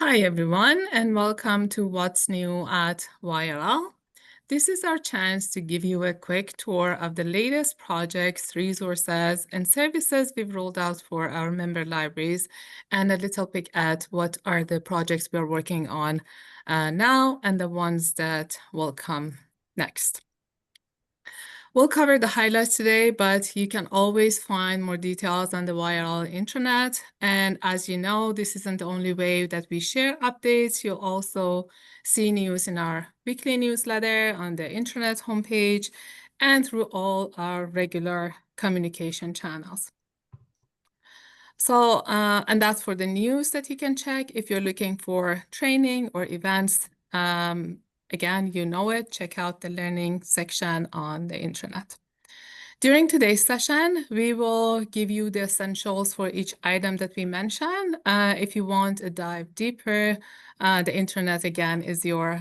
Hi, everyone, and welcome to What's New at YRL. This is our chance to give you a quick tour of the latest projects, resources, and services we've rolled out for our member libraries, and a little peek at what are the projects we're working on now and the ones that will come next. We'll cover the highlights today, but you can always find more details on the YRL intranet. And as you know, this isn't the only way that we share updates. You'll also see news in our weekly newsletter on the intranet homepage and through all our regular communication channels. So, and that's for the news that you can check. If you're looking for training or events, again, you know it, check out the learning section on the intranet. During today's session, we will give you the essentials for each item that we mentioned. If you want to dive deeper, the internet, again, is your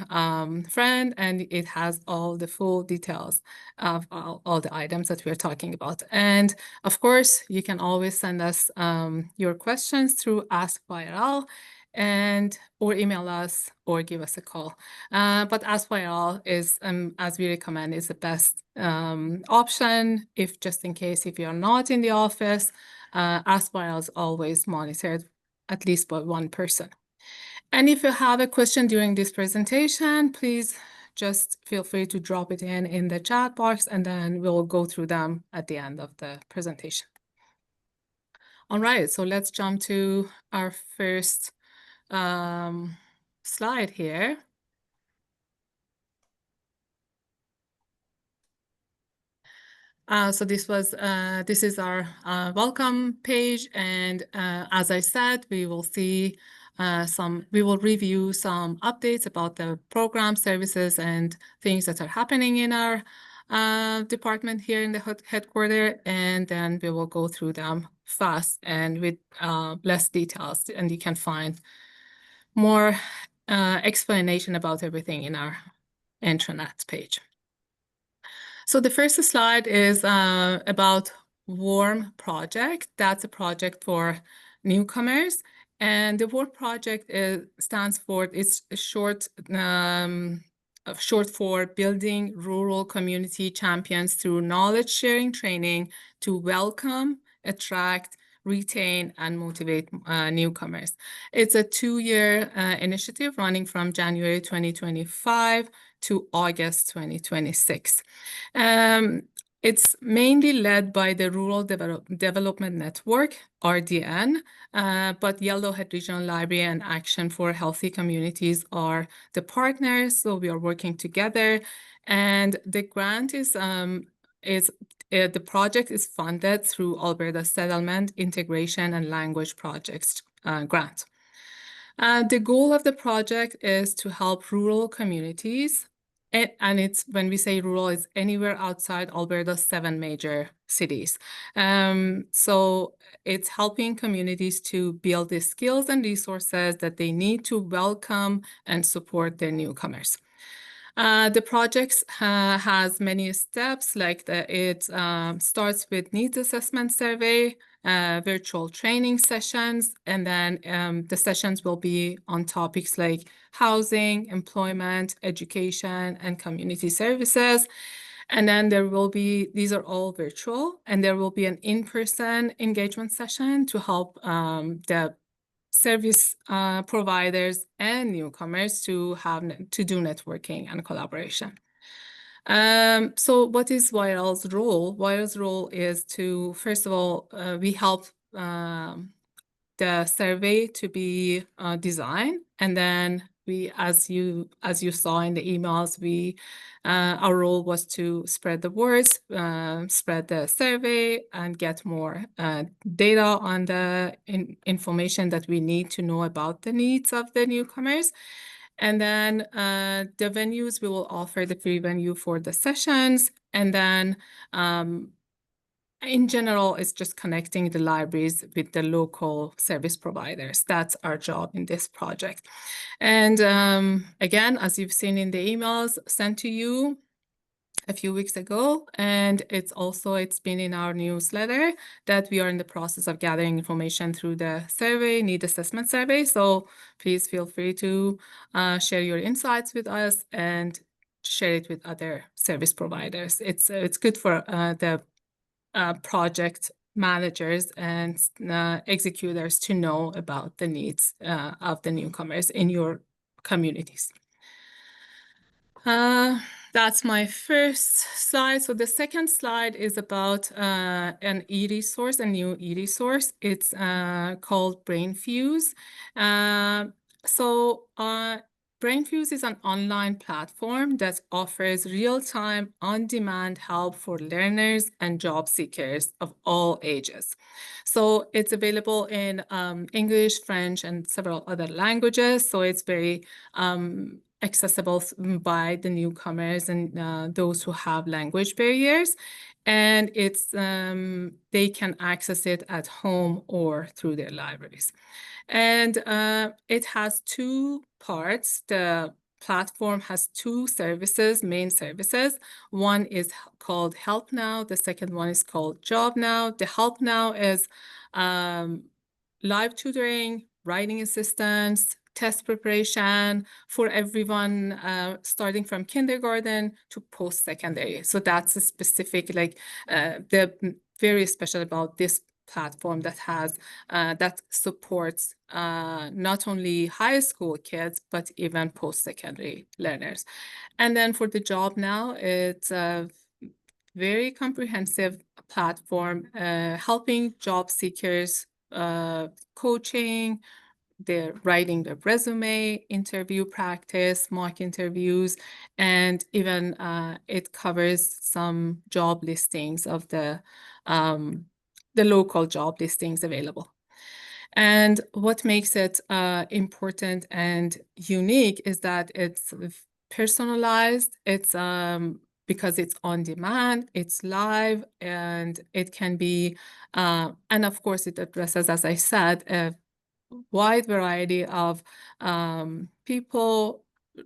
friend, and it has all the full details of all the items that we're talking about. And of course, you can always send us your questions through Ask YRL, or email us or give us a call. But Ask YRL is, as we recommend, is the best option if just in case if you're not in the office. Ask YRL is always monitored at least by one person. And if you have a question during this presentation, please just feel free to drop it in the chat box, and then we'll go through them at the end of the presentation. All right, so let's jump to our first slide here. So this is our welcome page, and as I said, we will see we will review some updates about the program services and things that are happening in our department here in the headquarters, and then we will go through them fast and with less details, and you can find more explanation about everything in our intranet page. So the first slide is about WARM project. That's a project for newcomers. And the WARM project stands for, it's short for Building Rural Community Champions Through Knowledge Sharing Training to Welcome, Attract, Retain, and Motivate newcomers. It's a 2-year initiative running from January 2025 to August 2026. It's mainly led by the Rural Development Network, RDN, but Yellowhead Regional Library and Action for Healthy Communities are the partners, so we are working together. And the grant the project is funded through Alberta Settlement, Integration, and Language Projects grant. The goal of the project is to help rural communities, and it's, when we say rural, it's anywhere outside Alberta's 7 major cities. So it's helping communities to build the skills and resources that they need to welcome and support their newcomers. The project has many steps, like it starts with needs assessment survey, virtual training sessions, and then the sessions will be on topics like housing, employment, education, and community services. And then there will be, these are all virtual, and there will be an in-person engagement session to help the service providers and newcomers to do networking and collaboration. So what is YRL's role? YRL's role is to, first of all, we help the survey to be designed, and then we, as you saw in the emails, our role was to spread the words, spread the survey, and get more data on the information that we need to know about the needs of the newcomers. And then the venues, we will offer the free venue for the sessions, and then in general, it's just connecting the libraries with the local service providers. That's our job in this project. And again, as you've seen in the emails sent to you, a few weeks ago, and it's been in our newsletter that we are in the process of gathering information through the survey, need assessment survey. So please feel free to share your insights with us and share it with other service providers. It's good for the project managers and executors to know about the needs of the newcomers in your communities. That's my first slide. So the second slide is about an e-resource, a new e-resource. It's called BrainFuse. BrainFuse is an online platform that offers real-time, on-demand help for learners and job seekers of all ages. So it's available in English, French, and several other languages. So it's very accessible by the newcomers and those who have language barriers. And they can access it at home or through their libraries. And it has two parts. The platform has two main services. One is called Help Now. The second one is called Job Now. The Help Now is live tutoring, writing assistance, test preparation for everyone starting from kindergarten to post-secondary. So that's a specific, the very special about this platform that supports not only high school kids, but even post-secondary learners. And then for the Job Now, it's a very comprehensive platform helping job seekers, coaching, they're writing their resume, interview practice, mock interviews, and even it covers some job listings of the local job listings available. And what makes it important and unique is that it's personalized. It's because it's on demand, it's live, and it can be, and of course, it addresses, as I said, a wide variety of people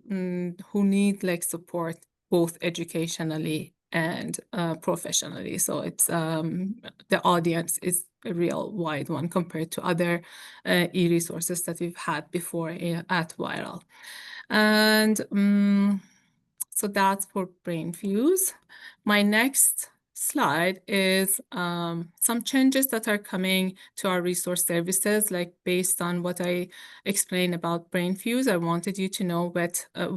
who need support both educationally and professionally. So it's the audience is a real wide one compared to other e-resources that we've had before at YRL. And so that's for BrainFuse. My next slide is some changes that are coming to our resource services, like based on what I explained about BrainFuse. I wanted you to know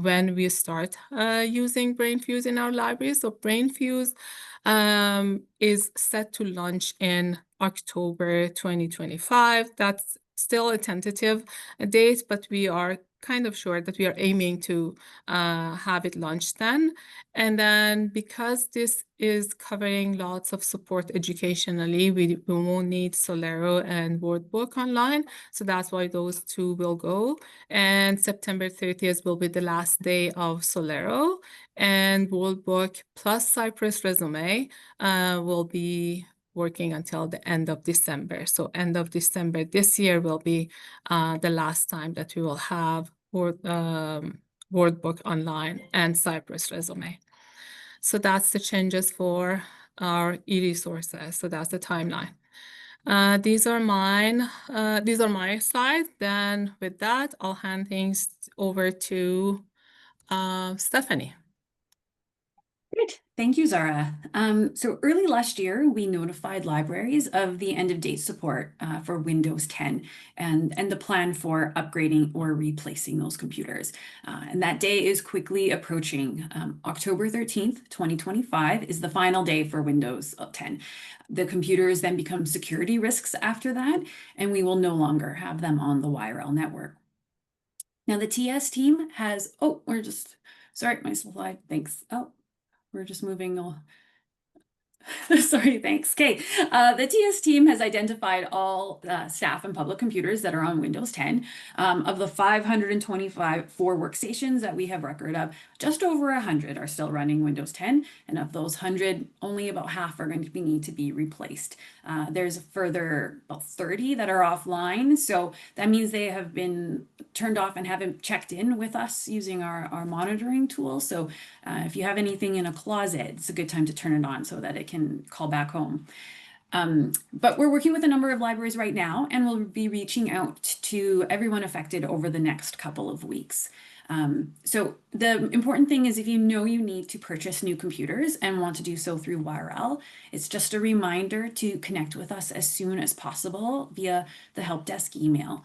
when we start using BrainFuse in our library. So BrainFuse is set to launch in October 2025. That's still a tentative date, but we are kind of sure that we are aiming to have it launched then. And then because this is covering lots of support educationally, we won't need Solero and WordBook online. So that's why those two will go. And September 30th will be the last day of Solero. And WordBook plus Cypress Resume will be working until the end of December. So end of December this year will be the last time that we will have WordBook online and Cypress Resume. So that's the changes for our e-resources. So that's the timeline. These are my slides. Then with that, I'll hand things over to Stephanie. Great. Thank you, Zara. So early last year, we notified libraries of the end-of-date support for Windows 10 and the plan for upgrading or replacing those computers. And that day is quickly approaching. October 13th, 2025 is the final day for Windows 10. The computers then become security risks after that, and we will no longer have them on the YRL network. Now the TS team has, sorry, my slide, thanks. We're just moving on. Sorry, thanks. Okay, the TS team has identified all staff and public computers that are on Windows 10. Of the 524 workstations that we have record of, just over 100 are still running Windows 10, and of those 100, only about half are going to need to be replaced. There's a further about 30 that are offline. So that means they have been turned off and haven't checked in with us using our monitoring tool. So if you have anything in a closet, it's a good time to turn it on so that it can call back home. But we're working with a number of libraries right now, and we'll be reaching out to everyone affected over the next couple of weeks. So the important thing is if you know you need to purchase new computers and want to do so through YRL, it's just a reminder to connect with us as soon as possible via the help desk email.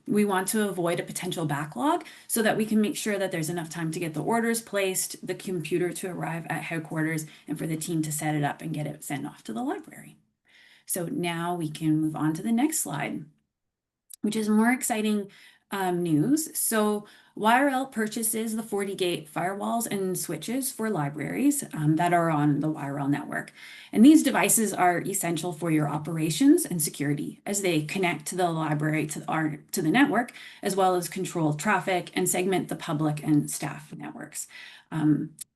We want to avoid a potential backlog so that we can make sure that there's enough time to get the orders placed, the computer to arrive at headquarters, and for the team to set it up and get it sent off to the library. So now we can move on to the next slide, which is more exciting news. So YRL purchases the FortiGate firewalls and switches for libraries that are on the YRL network. And these devices are essential for your operations and security as they connect to the library to the network, as well as control traffic and segment the public and staff networks.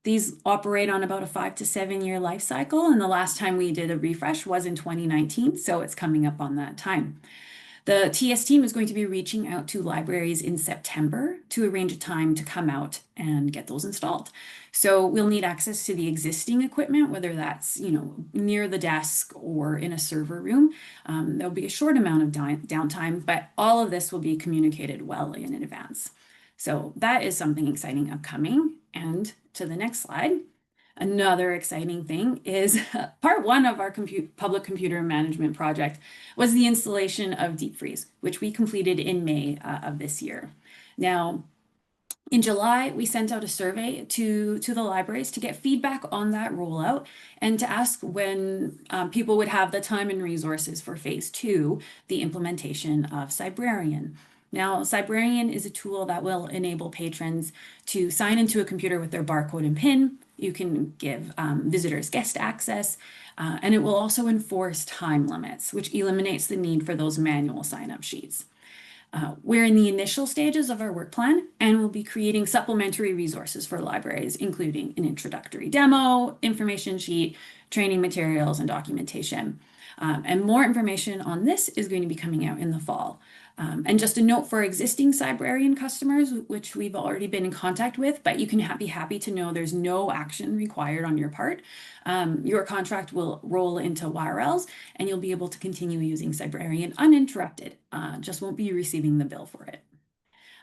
These operate on about a 5 to 7 year life cycle, and the last time we did a refresh was in 2019, so it's coming up on that time. The TS team is going to be reaching out to libraries in September to arrange a time to come out and get those installed. So we'll need access to the existing equipment, whether that's near the desk or in a server room. There'll be a short amount of downtime, but all of this will be communicated well in advance. So that is something exciting upcoming. And to the next slide. Another exciting thing is part one of our public computer management project was the installation of Deep Freeze, which we completed in May of this year. Now, in July, we sent out a survey to the libraries to get feedback on that rollout and to ask when people would have the time and resources for phase 2, the implementation of Cybrarian. Now, Cybrarian is a tool that will enable patrons to sign into a computer with their barcode and PIN. You can give visitors guest access, and it will also enforce time limits, which eliminates the need for those manual sign-up sheets. We're in the initial stages of our work plan, and we'll be creating supplementary resources for libraries, including an introductory demo, information sheet, training materials, and documentation. And more information on this is going to be coming out in the fall. And just a note for existing Cybrarian customers, which we've already been in contact with, but you can be happy to know there's no action required on your part. Your contract will roll into YRLs, and you'll be able to continue using Cybrarian uninterrupted. Just won't be receiving the bill for it.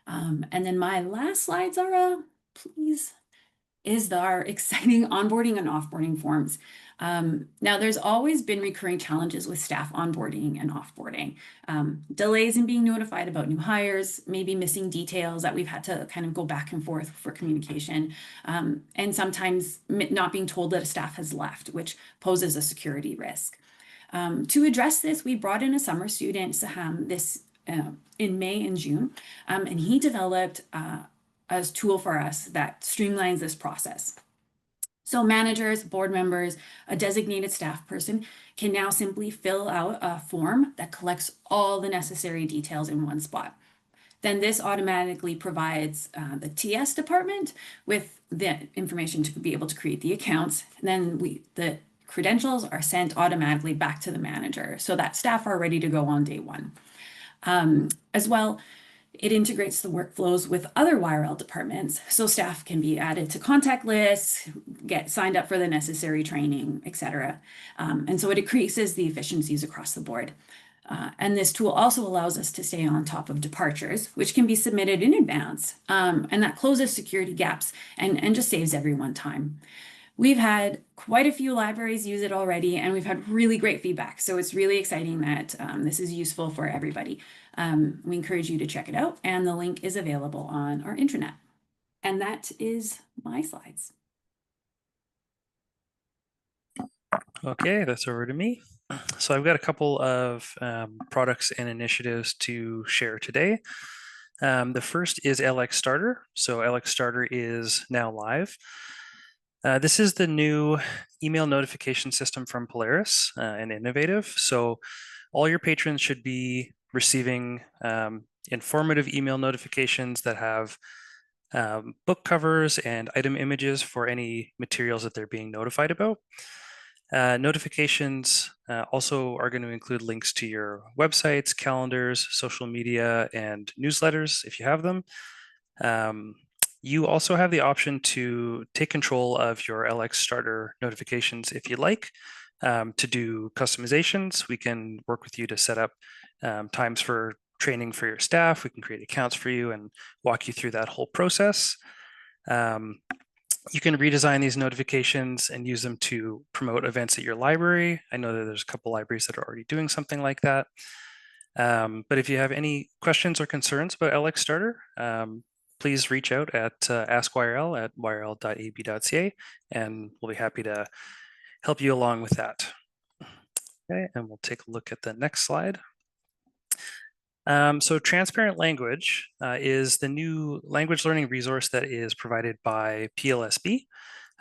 And then my last slide, Zara, please, is our exciting onboarding and offboarding forms. Now, there's always been recurring challenges with staff onboarding and offboarding. Delays in being notified about new hires, maybe missing details that we've had to kind of go back and forth for communication, and sometimes not being told that a staff has left, which poses a security risk. To address this, we brought in a summer student, Saham, in May and June, and he developed a tool for us that streamlines this process. So managers, board members, a designated staff person can now simply fill out a form that collects all the necessary details in one spot. Then this automatically provides the TS department with the information to be able to create the accounts. And then the credentials are sent automatically back to the manager so that staff are ready to go on day one. As well, it integrates the workflows with other YRL departments, so staff can be added to contact lists, get signed up for the necessary training, etc. And so it increases the efficiencies across the board. And this tool also allows us to stay on top of departures, which can be submitted in advance, and that closes security gaps and just saves everyone time. We've had quite a few libraries use it already, and we've had really great feedback. So it's really exciting that this is useful for everybody. We encourage you to check it out, and the link is available on our intranet. And that is my slides. Okay, that's over to me. So I've got a couple of products and initiatives to share today. The first is LX Starter. So LX Starter is now live. This is the new email notification system from Polaris and innovative. So all your patrons should be receiving informative email notifications that have book covers and item images for any materials that they're being notified about. Notifications also are going to include links to your websites, calendars, social media, and newsletters if you have them. You also have the option to take control of your LX Starter notifications if you like. To do customizations, we can work with you to set up times for training for your staff. We can create accounts for you and walk you through that whole process. You can redesign these notifications and use them to promote events at your library. I know that there's a couple libraries that are already doing something like that. But if you have any questions or concerns about LX Starter, please reach out at askyRL@yrl.ab.ca, and we'll be happy to help you along with that. Okay, and we'll take a look at the next slide. So Transparent Language is the new language learning resource that is provided by PLSB,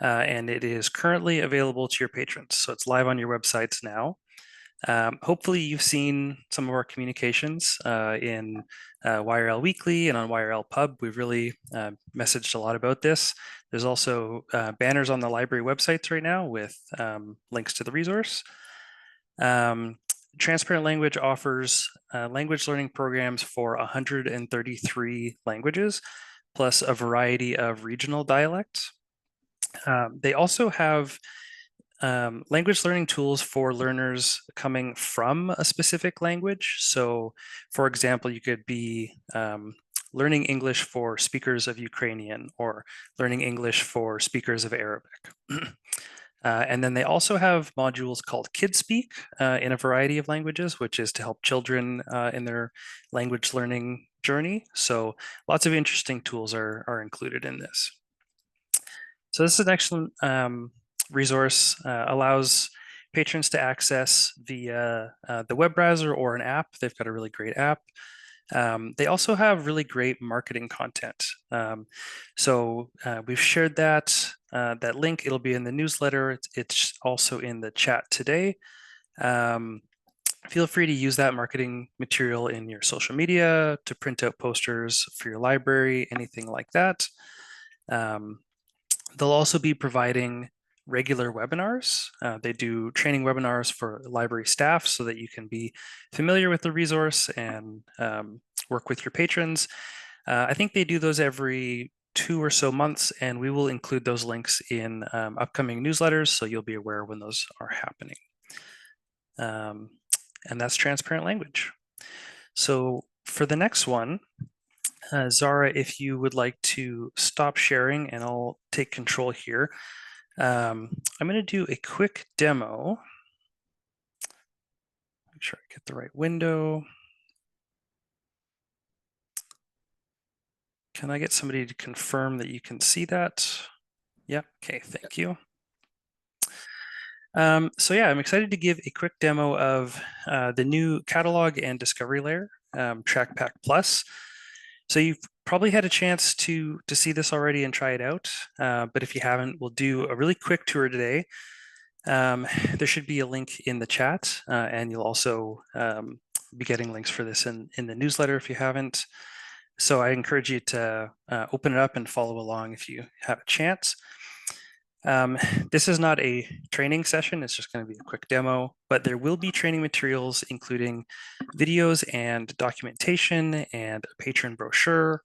and it is currently available to your patrons. So it's live on your websites now. Hopefully you've seen some of our communications in YRL Weekly and on YRL Pub. We've really messaged a lot about this. There's also banners on the library websites right now with links to the resource. Transparent Language offers language learning programs for 133 languages, plus a variety of regional dialects. They also have language learning tools for learners coming from a specific language. So, for example, you could be learning English for speakers of Ukrainian or learning English for speakers of Arabic. And then they also have modules called KidSpeak in a variety of languages, which is to help children in their language learning journey. So lots of interesting tools are included in this. So this is an excellent resource, allows patrons to access via the web browser or an app. They've got a really great app. They also have really great marketing content. So we've shared that link. It'll be in the newsletter. It's also in the chat today. Feel free to use that marketing material in your social media, to print out posters for your library, anything like that. They'll also be providing regular webinars. They do training webinars for library staff so that you can be familiar with the resource and work with your patrons. I think they do those every 2 or so months, and we will include those links in upcoming newsletters, so you'll be aware when those are happening. And that's Transparent Language. So for the next one, Zara, if you would like to stop sharing and I'll take control here. I'm going to do a quick demo. Make sure I get the right window. Can I get somebody to confirm that you can see that? Yeah, okay, thank you. So yeah, I'm excited to give a quick demo of the new catalog and discovery layer, TrackPack Plus. So you've probably had a chance to see this already and try it out, but if you haven't, we'll do a really quick tour today. There should be a link in the chat, and you'll also be getting links for this in the newsletter if you haven't. So I encourage you to open it up and follow along if you have a chance. This is not a training session, it's just going to be a quick demo, but there will be training materials, including videos and documentation and a patron brochure,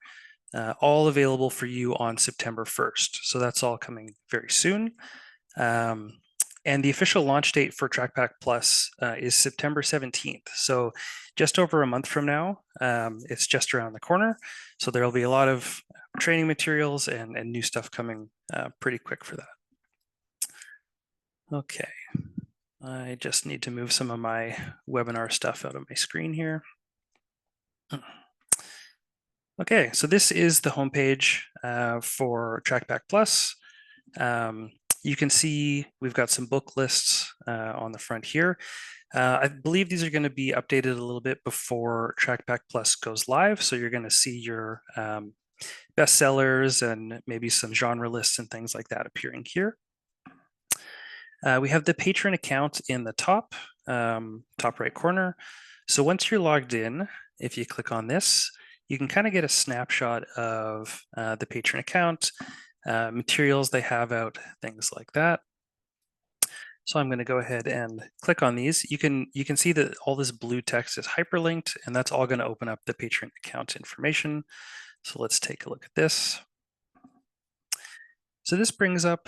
all available for you on September 1st. So that's all coming very soon. And the official launch date for TrackPack Plus is September 17th. So just over a month from now, it's just around the corner. So there'll be a lot of training materials and new stuff coming pretty quick for that. Okay, I just need to move some of my webinar stuff out of my screen here. Okay, so this is the homepage for TrackPack Plus. You can see we've got some book lists on the front here. I believe these are going to be updated a little bit before TrackPack Plus goes live. So you're going to see your bestsellers and maybe some genre lists and things like that appearing here. We have the patron account in the top right corner. So once you're logged in, if you click on this, you can kind of get a snapshot of the patron account, materials they have out, things like that. So I'm going to go ahead and click on these. You can see that all this blue text is hyperlinked, and that's all going to open up the patron account information. So let's take a look at this. So this brings up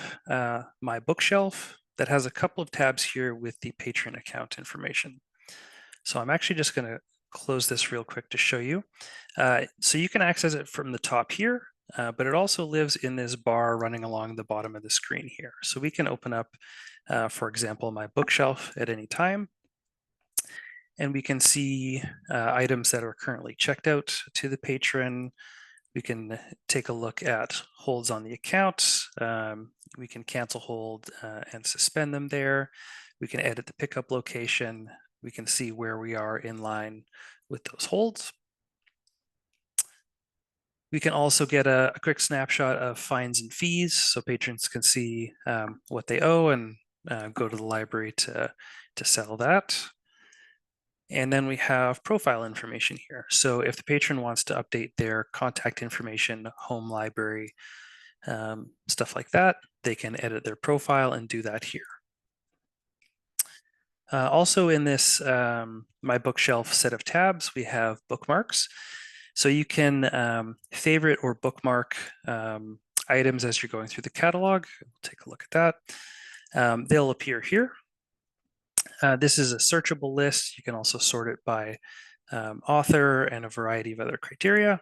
my bookshelf that has a couple of tabs here with the patron account information. So I'm actually just going to close this real quick to show you. So you can access it from the top here, but it also lives in this bar running along the bottom of the screen here. So we can open up, for example, my bookshelf at any time, and we can see items that are currently checked out to the patron. We can take a look at holds on the account. We can cancel hold and suspend them there. We can edit the pickup location. We can see where we are in line with those holds. We can also get a quick snapshot of fines and fees so patrons can see what they owe and go to the library to settle that. And then we have profile information here. So if the patron wants to update their contact information, home library, stuff like that, they can edit their profile and do that here. Also in this My Bookshelf set of tabs, we have bookmarks. So you can favorite or bookmark items as you're going through the catalog. We'll take a look at that. They'll appear here. This is a searchable list. You can also sort it by author and a variety of other criteria.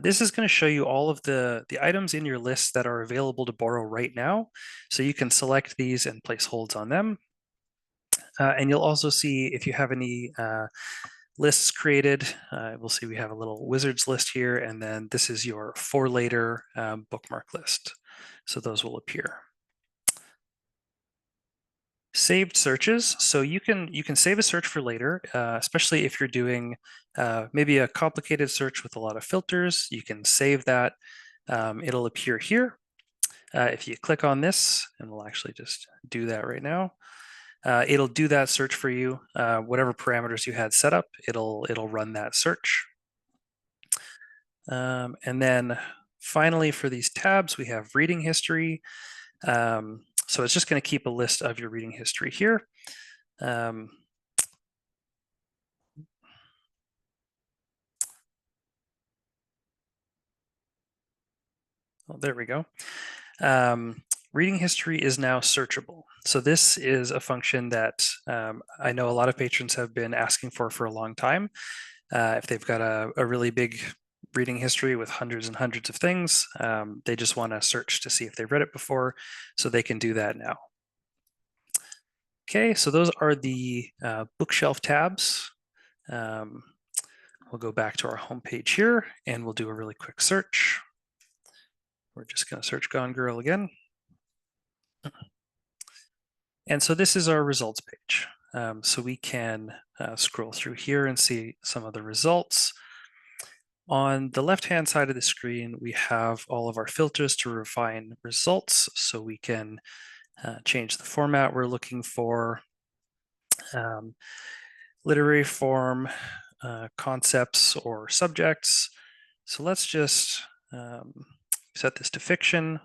This is going to show you all of the items in your list that are available to borrow right now. So you can select these and place holds on them. And you'll also see if you have any lists created. We'll see we have a little wizards list here, and then this is your for later bookmark list. So those will appear. Saved searches. So you can save a search for later, especially if you're doing maybe a complicated search with a lot of filters. You can save that. It'll appear here. If you click on this, and we'll actually just do that right now. It'll do that search for you. Whatever parameters you had set up, it'll run that search. And then finally, for these tabs, we have reading history. So it's just going to keep a list of your reading history here. Well, there we go. Reading history is now searchable. So this is a function that I know a lot of patrons have been asking for a long time. If they've got a really big reading history with hundreds and hundreds of things, they just want to search to see if they've read it before, so they can do that now. Okay, so those are the bookshelf tabs. We'll go back to our home page here, and we'll do a really quick search. We're just going to search Gone Girl again. And so this is our results page. So we can scroll through here and see some of the results. On the left-hand side of the screen, we have all of our filters to refine results. So we can change the format we're looking for, literary form, concepts, or subjects. So let's just set this to fiction.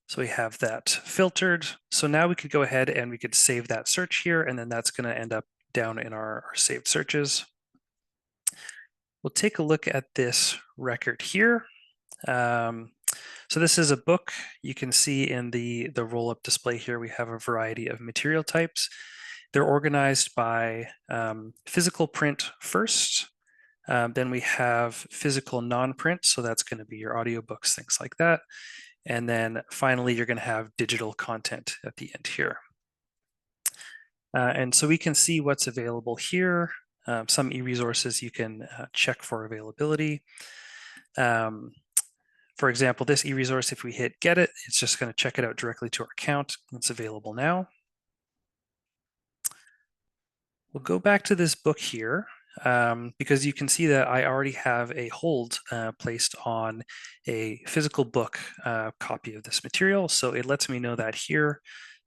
So we have that filtered. So now we could go ahead and we could save that search here, and then that's going to end up down in our saved searches. We'll take a look at this record here. So this is a book. You can see in the roll-up display here, we have a variety of material types. They're organized by physical print first. Then we have physical non-print, so that's going to be your audiobooks, things like that. And then finally, you're going to have digital content at the end here. And so we can see what's available here. Some e-resources you can check for availability. For example, this e-resource, if we hit get it, it's just going to check it out directly to our account. It's available now. We'll go back to this book here because you can see that I already have a hold placed on a physical book copy of this material. So it lets me know that here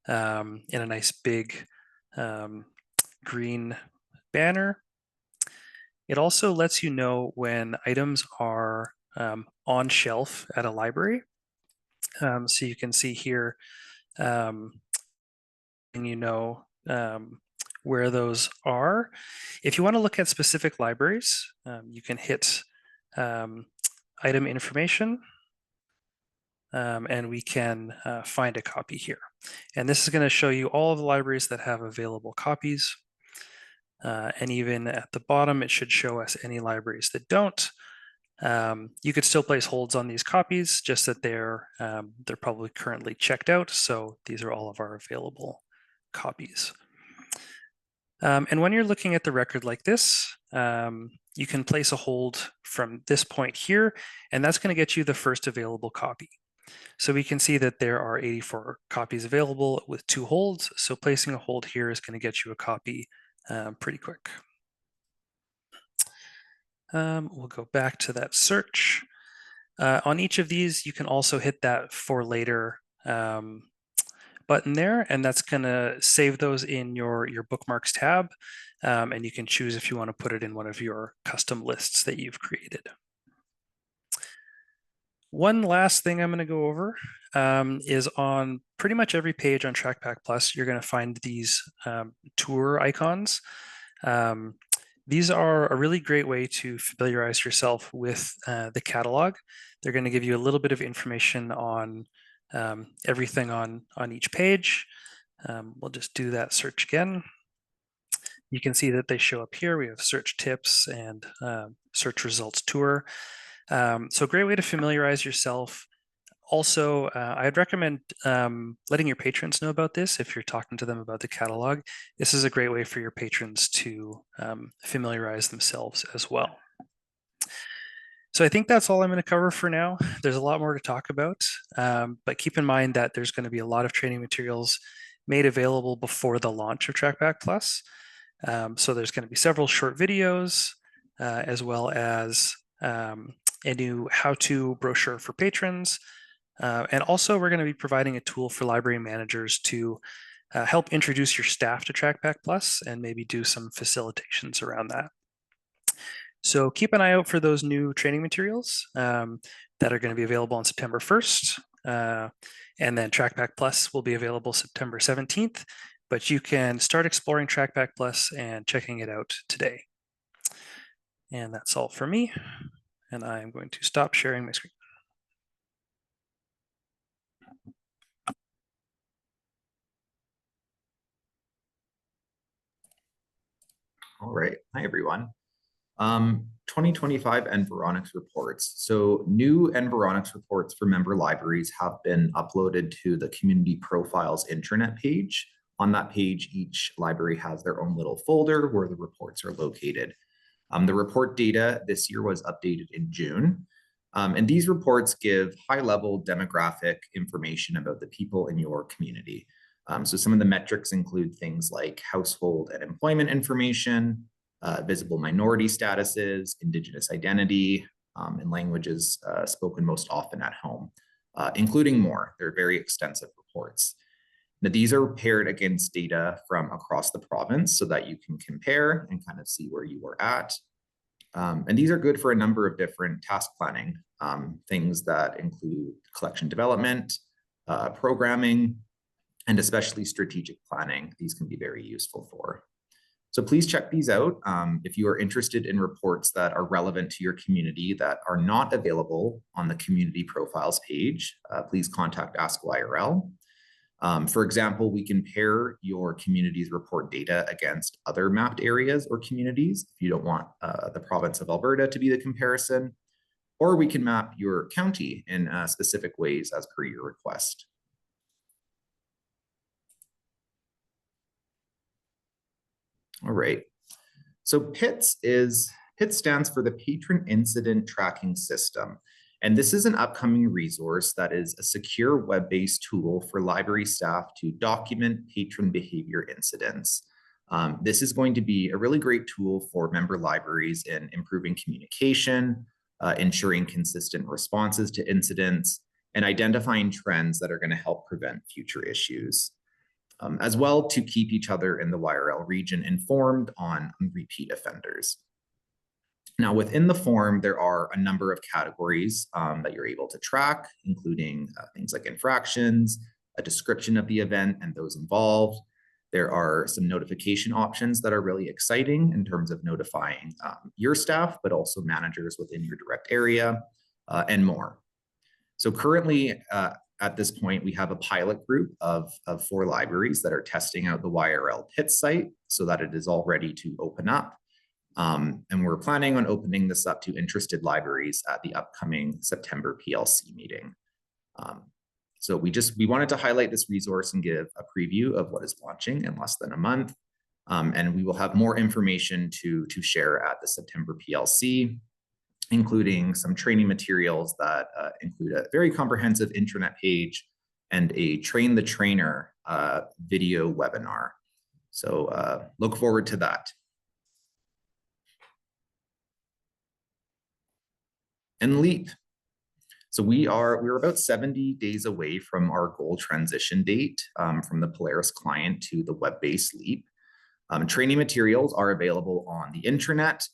in a nice big green banner. It also lets you know when items are on shelf at a library. So you can see here and you know where those are. If you want to look at specific libraries, you can hit item information, and we can find a copy here. And this is going to show you all of the libraries that have available copies. And even at the bottom, it should show us any libraries that don't. You could still place holds on these copies, just that they're probably currently checked out. So these are all of our available copies. And when you're looking at the record like this, you can place a hold from this point here, and that's going to get you the first available copy. So we can see that there are 84 copies available with 2 holds. So placing a hold here is going to get you a copy pretty quick. We'll go back to that search. On each of these, you can also hit that for later button there, and that's going to save those in your bookmarks tab. And you can choose if you want to put it in one of your custom lists that you've created. One last thing I'm going to go over is on pretty much every page on TrackPack Plus, you're going to find these tour icons. These are a really great way to familiarize yourself with the catalog. They're going to give you a little bit of information on everything on each page. We'll just do that search again. You can see that they show up here. We have search tips and search results tour. So great way to familiarize yourself. Also, I'd recommend letting your patrons know about this if you're talking to them about the catalog. This is a great way for your patrons to familiarize themselves as well. So I think that's all I'm going to cover for now. There's a lot more to talk about, but keep in mind that there's going to be a lot of training materials made available before the launch of TrackPack Plus. So there's going to be several short videos, as well as a new how-to brochure for patrons. And also we're going to be providing a tool for library managers to help introduce your staff to TrackPack Plus and maybe do some facilitations around that. So keep an eye out for those new training materials that are going to be available on September 1st. And then TrackPack Plus will be available September 17th, but you can start exploring TrackPack Plus and checking it out today. And that's all for me. And I'm going to stop sharing my screen. All right. Hi, everyone. 2025 Environics reports. So new Environics reports for member libraries have been uploaded to the Community Profiles intranet page. On that page, each library has their own little folder where the reports are located. The report data this year was updated in June. And these reports give high-level demographic information about the people in your community. So some of the metrics include things like household and employment information, visible minority statuses, Indigenous identity, and languages spoken most often at home, including more. They're very extensive reports. Now, these are paired against data from across the province so that you can compare and kind of see where you are at. And these are good for a number of different task planning, things that include collection development, programming, and especially strategic planning. These can be very useful for. So please check these out. If you are interested in reports that are relevant to your community that are not available on the community profiles page, please contact Ask YRL. For example, we can pair your community's report data against other mapped areas or communities if you don't want the province of Alberta to be the comparison, or we can map your county in specific ways as per your request. All right, so PITS stands for the Patron Incident Tracking System. And this is an upcoming resource that is a secure web-based tool for library staff to document patron behavior incidents. This is going to be a really great tool for member libraries in improving communication, ensuring consistent responses to incidents, and identifying trends that are going to help prevent future issues. As well to keep each other in the YRL region informed on repeat offenders. Now, within the form, there are a number of categories that you're able to track, including things like infractions, a description of the event and those involved. There are some notification options that are really exciting in terms of notifying your staff, but also managers within your direct area, and more. So currently, at this point, we have a pilot group of 4 libraries that are testing out the YRL PIT site so that it is all ready to open up. And we're planning on opening this up to interested libraries at the upcoming September PLC meeting. So we wanted to highlight this resource and give a preview of what is launching in less than a month. And we will have more information to share at the September PLC, including some training materials that include a very comprehensive intranet page and a Train the Trainer video webinar. So look forward to that. And LEAP. So we're about 70 days away from our goal transition date from the Polaris client to the web-based LEAP. Training materials are available on the intranet.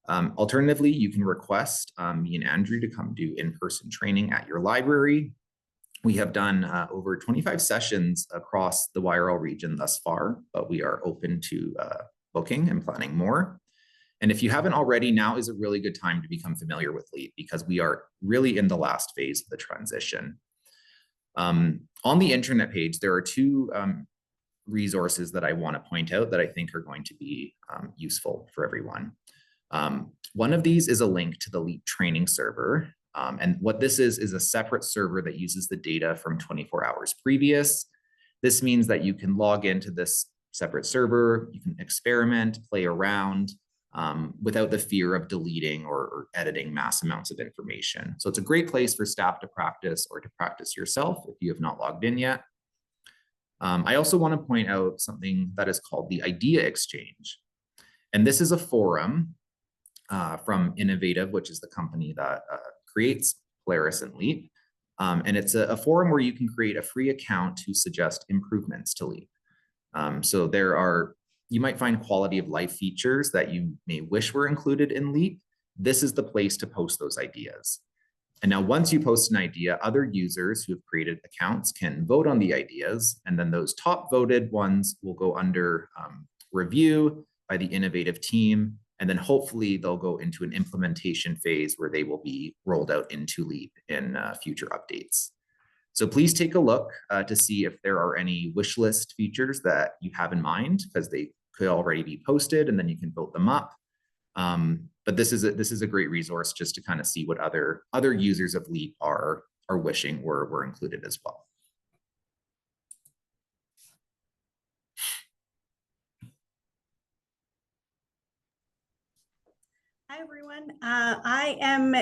Alternatively, you can request me and Andrew to come do in-person training at your library. We have done over 25 sessions across the YRL region thus far, but we are open to booking and planning more. And if you haven't already, now is a really good time to become familiar with LEAP because we are really in the last phase of the transition. On the intranet page, there are 2 resources that I want to point out that I think are going to be useful for everyone. One of these is a link to the LEAP training server. And what this is a separate server that uses the data from 24 hours previous. This means that you can log into this separate server, you can experiment, play around, without the fear of deleting or editing mass amounts of information. So it's a great place for staff to practice or to practice yourself if you have not logged in yet. I also want to point out something that is called the Idea Exchange. And this is a forum from Innovative, which is the company that creates Polaris and LEAP. And it's a forum where you can create a free account to suggest improvements to LEAP. So you might find quality of life features that you may wish were included in LEAP. This is the place to post those ideas. And now once you post an idea, other users who have created accounts can vote on the ideas. And then those top voted ones will go under review by the Innovative team. And then hopefully they'll go into an implementation phase where they will be rolled out into LEAP in future updates. So please take a look to see if there are any wish list features that you have in mind, because they could already be posted and then you can vote them up. But this is a great resource just to kind of see what other users of LEAP are wishing were included as well. Hi, everyone. I am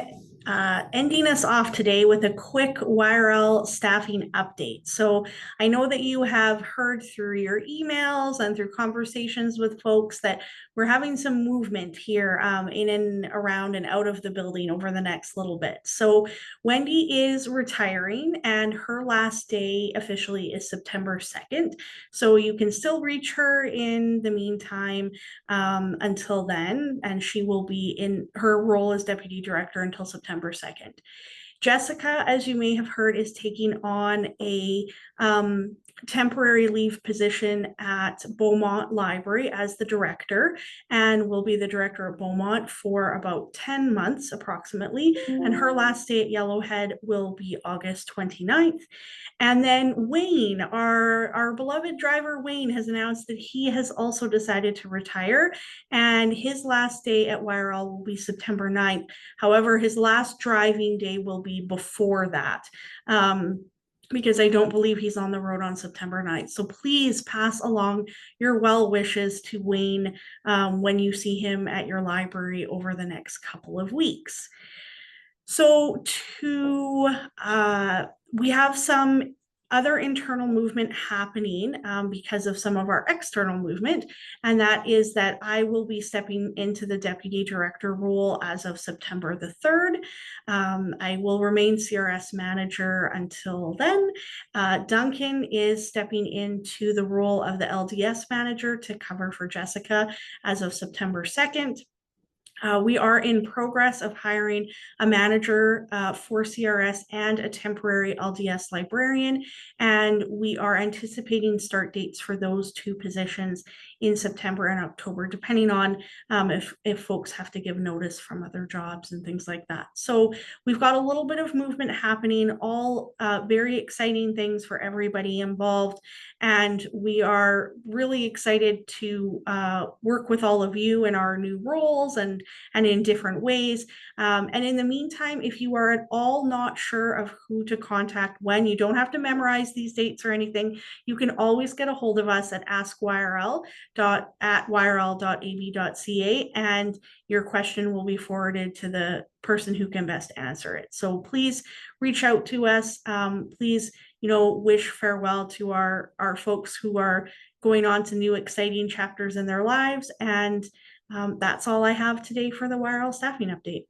ending us off today with a quick YRL staffing update. So I know that you have heard through your emails and through conversations with folks that we're having some movement here in and around and out of the building over the next little bit. So Wendy is retiring and her last day officially is September 2nd. So you can still reach her in the meantime until then, and she will be in her role as deputy director until September 2nd. Jessica, as you may have heard, is taking on a temporary leave position at Beaumont Library as the director, and will be the director of Beaumont for about 10 months approximately. And her last day at Yellowhead will be August 29th. And then Wayne, our beloved driver Wayne, has announced that he has also decided to retire, and his last day at YRL will be September 9th. However, his last driving day will be before that, because I don't believe he's on the road on September 9th. So please pass along your well wishes to Wayne when you see him at your library over the next couple of weeks. So we have some other internal movement happening because of some of our external movement, and that is that I will be stepping into the deputy director role as of September the 3rd. I will remain CRS manager until then. Duncan is stepping into the role of the LDS manager to cover for Jessica as of September 2nd. We are in progress of hiring a manager for CRS and a temporary LDS librarian, and we are anticipating start dates for those 2 positions in September and October, depending on if folks have to give notice from other jobs and things like that. So we've got a little bit of movement happening, all very exciting things for everybody involved, and we are really excited to work with all of you in our new roles and in different ways. And in the meantime, if you are at all not sure of who to contact when, you don't have to memorize these dates or anything. You can always get a hold of us at askyrl@yrl.ab.ca, and your question will be forwarded to the person who can best answer it. So please reach out to us. Please, wish farewell to our folks who are going on to new exciting chapters in their lives. And that's all I have today for the YRL staffing update.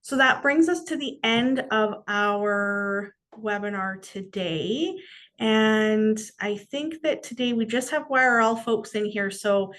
So that brings us to the end of our webinar today. And I think that today we just have YRL folks in here, so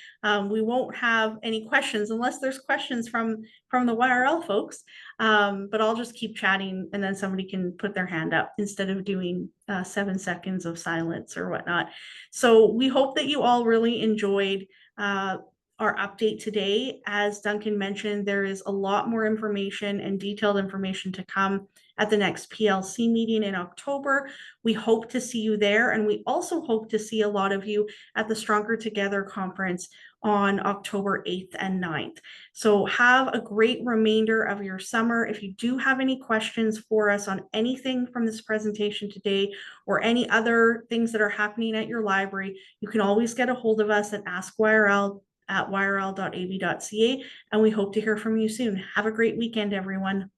we won't have any questions unless there's questions from the YRL folks. But I'll just keep chatting, and then somebody can put their hand up instead of doing 7 seconds of silence or whatnot. So we hope that you all really enjoyed our update today. As Duncan mentioned, there is a lot more information and detailed information to come at the next PLC meeting in October. We hope to see you there, and we also hope to see a lot of you at the Stronger Together conference on October 8th and 9th. So have a great remainder of your summer. If you do have any questions for us on anything from this presentation today or any other things that are happening at your library, you can always get a hold of us at askyrl@yrl.ab.ca, and we hope to hear from you soon. Have a great weekend, everyone.